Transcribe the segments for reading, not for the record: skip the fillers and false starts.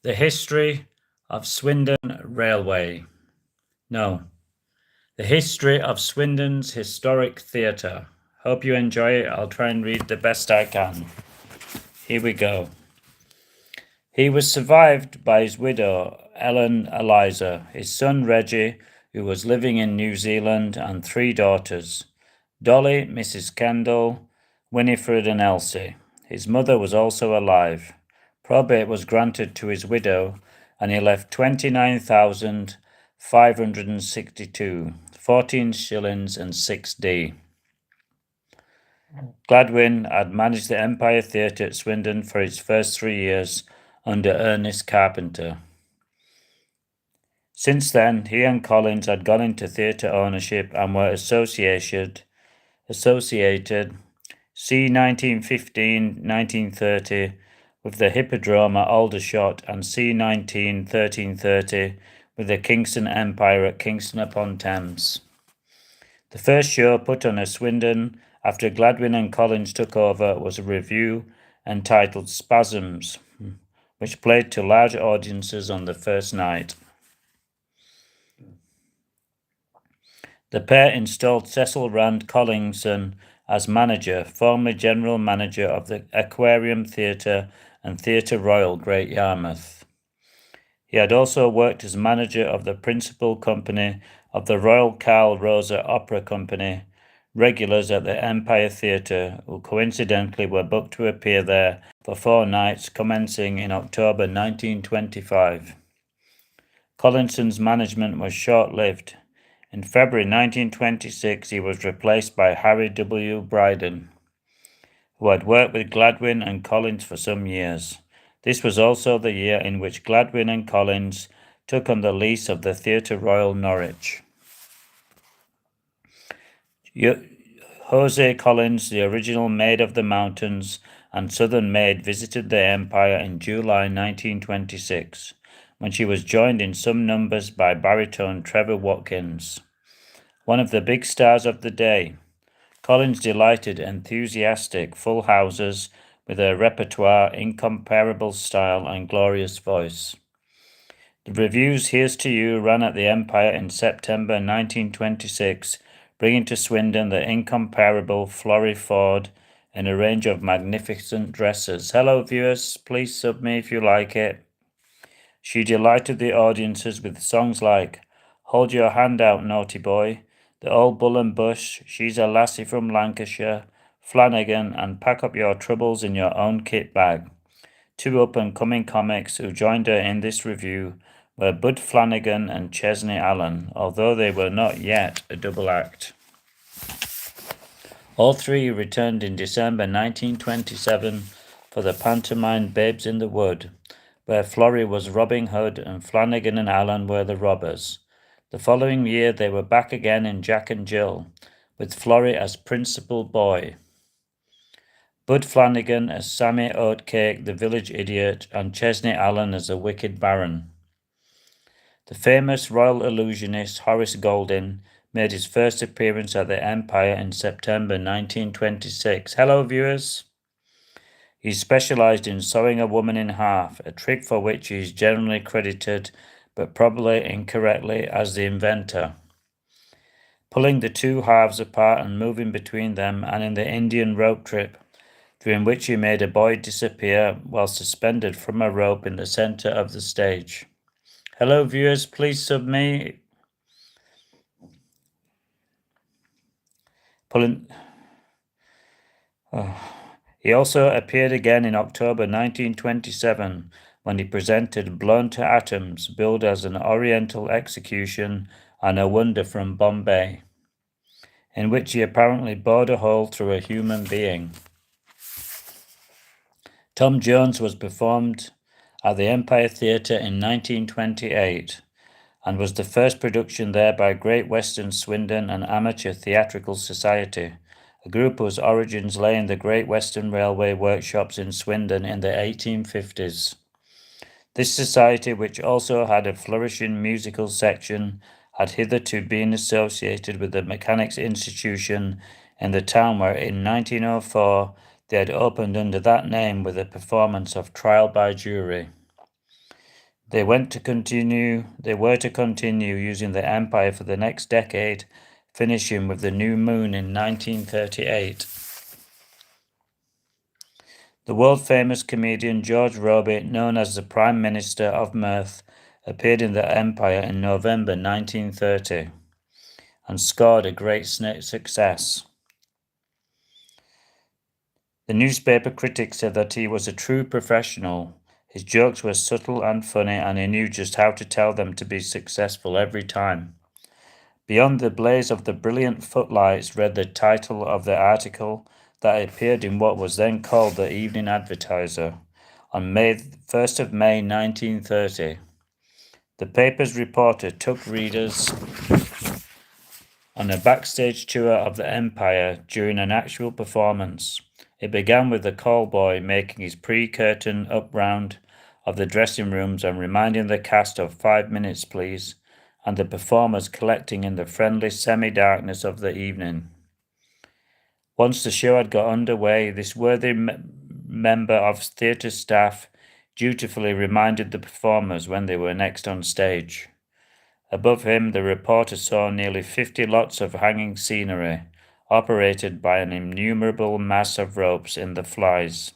The History of Swindon Railway. No. The History of Swindon's Historic Theatre. Hope you enjoy it. I'll try and read the best I can. Here we go. He was survived by his widow, Ellen Eliza, his son Reggie, who was living in New Zealand, and 3 daughters, Dolly, Mrs. Kendall, Winifred and Elsie. His mother was also alive. Probate was granted to his widow, and he left 29,562, 14 shillings and 6d. Gladwin had managed the Empire Theatre at Swindon for its first 3 years under Ernest Carpenter. Since then, he and Collins had gone into theatre ownership and were associated c. 1915-1930 with the Hippodrome at Aldershot and c. 1330 with the Kingston Empire at Kingston upon Thames. The first show put on at Swindon after Gladwin and Collins took over was a revue entitled Spasms, which played to large audiences on the first night. The pair installed Cecil Rand Collinson as manager, formerly general manager of the Aquarium Theatre and Theatre Royal, Great Yarmouth. He had also worked as manager of the principal company of the Royal Carl Rosa Opera Company, regulars at the Empire Theatre, who coincidentally were booked to appear there for 4 nights commencing in October 1925. Collinson's management was short-lived. In February 1926, he was replaced by Harry W. Bryden, who had worked with Gladwin and Collins for some years. This was also the year in which Gladwin and Collins took on the lease of the Theatre Royal Norwich. Jose Collins, the original Maid of the Mountains and Southern Maid, visited the Empire in July 1926, when she was joined in some numbers by baritone Trevor Watkins, one of the big stars of the day. Collins delighted enthusiastic full houses with her repertoire, incomparable style and glorious voice. The revues Here's to You ran at the Empire in September 1926, bringing to Swindon the incomparable Florrie Ford in a range of magnificent dresses. Hello viewers, please sub me if you like it. She delighted the audiences with songs like Hold Your Hand Out, Naughty Boy, The Old Bull and Bush, She's a Lassie from Lancashire, Flanagan, and Pack Up Your Troubles in Your Own Kit Bag. 2 up-and-coming comics who joined her in this review were Bud Flanagan and Chesney Allen, although they were not yet a double act. All 3 returned in December 1927 for the pantomime Babes in the Wood, where Florrie was Robin Hood and Flanagan and Allen were the robbers. The following year they were back again in Jack and Jill, with Florrie as principal boy, Bud Flanagan as Sammy Oatcake, the village idiot, and Chesney Allen as the wicked baron. The famous royal illusionist Horace Golding made his first appearance at the Empire in September 1926. Hello viewers! He specialized in sewing a woman in half, a trick for which he is generally credited, but probably incorrectly, as the inventor. Pulling the 2 halves apart and moving between them, and in the Indian rope trip, during which he made a boy disappear while suspended from a rope in the center of the stage. Hello viewers, please sub me. He also appeared again in October 1927 when he presented Blown to Atoms, billed as an Oriental execution and a wonder from Bombay, in which he apparently bored a hole through a human being. Tom Jones was performed at the Empire Theatre in 1928 and was the first production there by Great Western Swindon and Amateur Theatrical Society, a group whose origins lay in the Great Western Railway workshops in Swindon in the 1850s. This society, which also had a flourishing musical section, had hitherto been associated with the Mechanics' Institution in the town where in 1904 they had opened under that name with a performance of Trial by Jury. They were to continue using the empire for the next decade, finishing with the new moon in 1938. The world-famous comedian George Robey, known as the Prime Minister of Mirth, appeared in the Empire in November 1930 and scored a great success. The newspaper critics said that he was a true professional. His jokes were subtle and funny, and he knew just how to tell them to be successful every time. Beyond the blaze of the brilliant footlights read the title of the article that appeared in what was then called the Evening Advertiser on May 1st of May 1930. The paper's reporter took readers on a backstage tour of the Empire during an actual performance. It began with the call boy making his pre-curtain up round of the dressing rooms and reminding the cast of 5 minutes, please, and the performers collecting in the friendly semi-darkness of the evening. Once the show had got underway, this worthy member of theatre staff dutifully reminded the performers when they were next on stage. Above him, the reporter saw nearly 50 lots of hanging scenery, operated by an innumerable mass of ropes in the flies,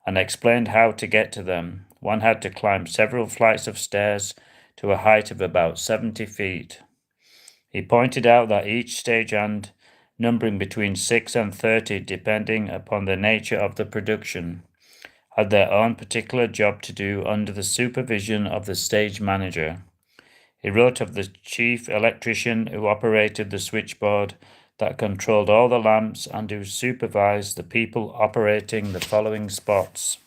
and explained how to get to them. One had to climb several flights of stairs to a height of about 70 feet. He pointed out that each stagehand, numbering between 6 and 30 depending upon the nature of the production, had their own particular job to do under the supervision of the stage manager. He wrote of the chief electrician who operated the switchboard that controlled all the lamps and who supervised the people operating the following spots.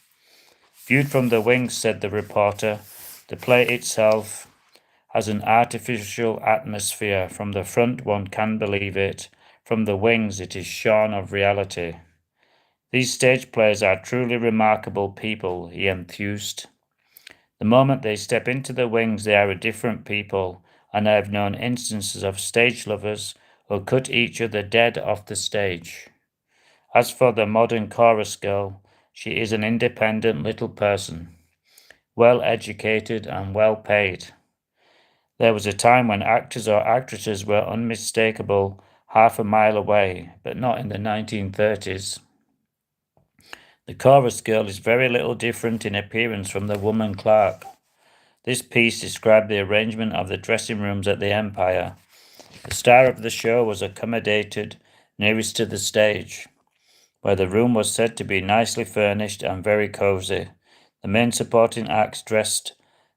Viewed from the wings, said the reporter, the play itself has an artificial atmosphere. From the front one can believe it. From the wings it is shorn of reality. These stage players are truly remarkable people, he enthused. The moment they step into the wings, they are a different people, and I have known instances of stage lovers who cut each other dead off the stage. As for the modern chorus girl, she is an independent little person, well educated and well paid. There was a time when actors or actresses were unmistakable half a mile away, but not in the 1930s. The chorus girl is very little different in appearance from the woman clerk. This piece described the arrangement of the dressing rooms at the Empire. The star of the show was accommodated nearest to the stage, where the room was said to be nicely furnished and very cosy. The main supporting acts dressed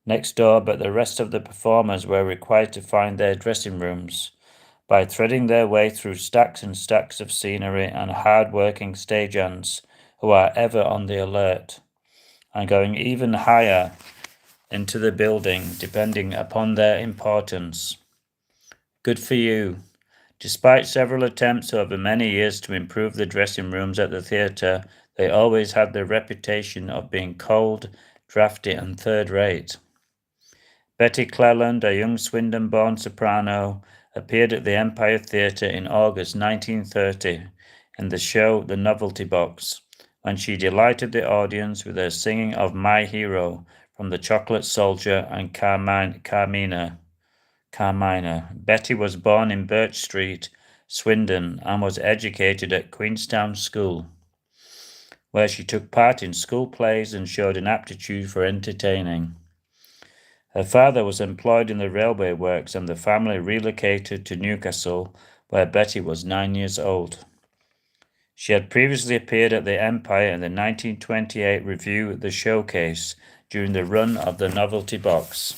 next door, but the rest of the performers were required to find their dressing rooms by threading their way through stacks and stacks of scenery and hard-working stagehands who are ever on the alert, and going even higher into the building, depending upon their importance. Good for you. Despite several attempts over many years to improve the dressing rooms at the theatre, they always had the reputation of being cold, drafty, and third-rate. Betty Cleland, a young Swindon-born soprano, appeared at the Empire Theatre in August 1930 in the show The Novelty Box, when she delighted the audience with her singing of My Hero from The Chocolate Soldier and Carmina. Betty was born in Birch Street, Swindon, and was educated at Queenstown School, where she took part in school plays and showed an aptitude for entertaining. Her father was employed in the railway works, and the family relocated to Newcastle, where Betty was 9 years old. She had previously appeared at the Empire in the 1928 revue The Showcase during the run of The Novelty Box.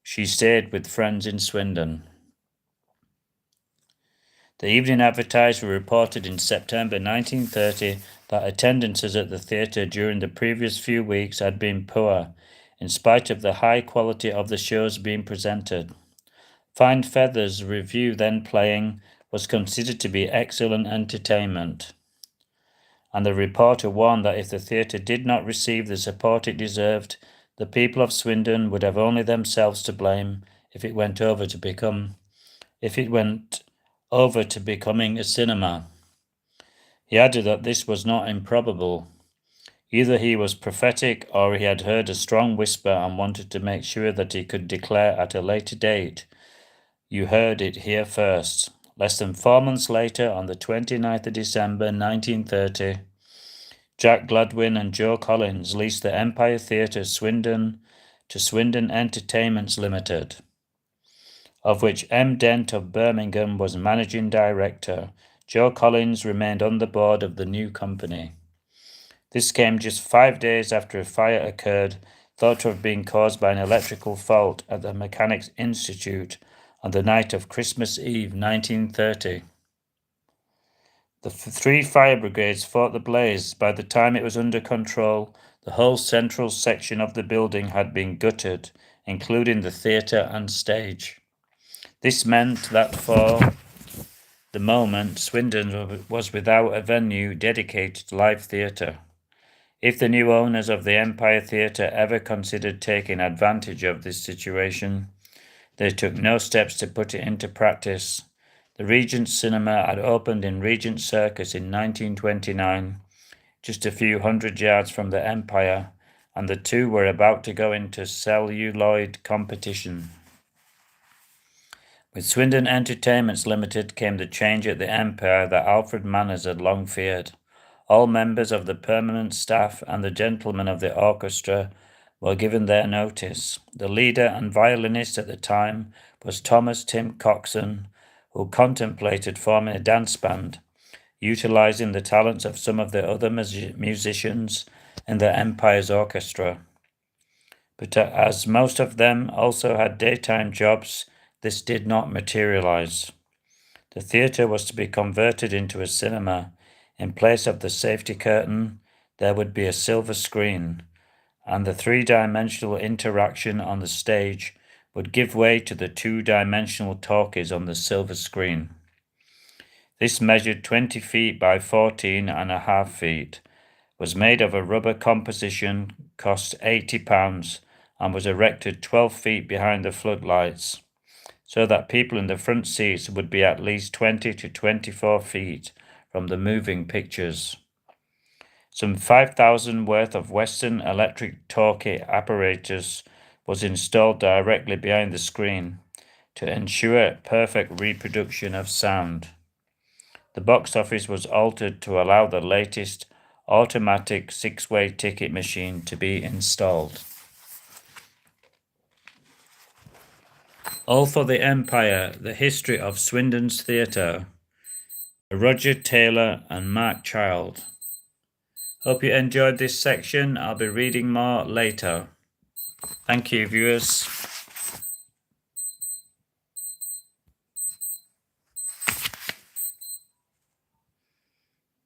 She stayed with friends in Swindon. The Evening Advertiser reported in September 1930 that attendances at the theatre during the previous few weeks had been poor, in spite of the high quality of the shows being presented. Fine Feathers' review then playing was considered to be excellent entertainment, and the reporter warned that if the theatre did not receive the support it deserved, the people of Swindon would have only themselves to blame if it went over to becoming a cinema. He added that this was not improbable. Either he was prophetic or he had heard a strong whisper and wanted to make sure that he could declare at a later date, "You heard it here first." Less than 4 months later, on the 29th of December 1930, Jack Gladwin and Joe Collins leased the Empire Theatre Swindon to Swindon Entertainments Limited, of which M. Dent of Birmingham was managing director. Joe Collins remained on the board of the new company. This came just 5 days after a fire occurred, thought to have been caused by an electrical fault at the Mechanics Institute on the night of Christmas Eve 1930. The three fire brigades fought the blaze. By the time it was under control, the whole central section of the building had been gutted, including the theatre and stage. This meant that for the moment, Swindon was without a venue dedicated to live theatre. If the new owners of the Empire Theatre ever considered taking advantage of this situation, they took no steps to put it into practice. The Regent Cinema had opened in Regent Circus in 1929, just a few hundred yards from the Empire, and the two were about to go into celluloid competition. With Swindon Entertainments Limited came the change at the Empire that Alfred Manners had long feared. All members of the permanent staff and the gentlemen of the orchestra were given their notice. The leader and violinist at the time was Thomas Tim Coxon, who contemplated forming a dance band, utilizing the talents of some of the other musicians in the Empire's orchestra. But as most of them also had daytime jobs, this did not materialize. The theatre was to be converted into a cinema. In place of the safety curtain, there would be a silver screen, and the three-dimensional interaction on the stage would give way to the two-dimensional talkies on the silver screen. This measured 20 feet by 14.5 feet, was made of a rubber composition, cost £80, and was erected 12 feet behind the floodlights, so that people in the front seats would be at least 20 to 24 feet from the moving pictures. Some 5,000 worth of Western electric talkie apparatus was installed directly behind the screen to ensure perfect reproduction of sound. The box office was altered to allow the latest automatic six-way ticket machine to be installed. All for the Empire, the history of Swindon's theatre. Roger Taylor and Mark Child. Hope you enjoyed this section. I'll be reading more later. Thank you, viewers.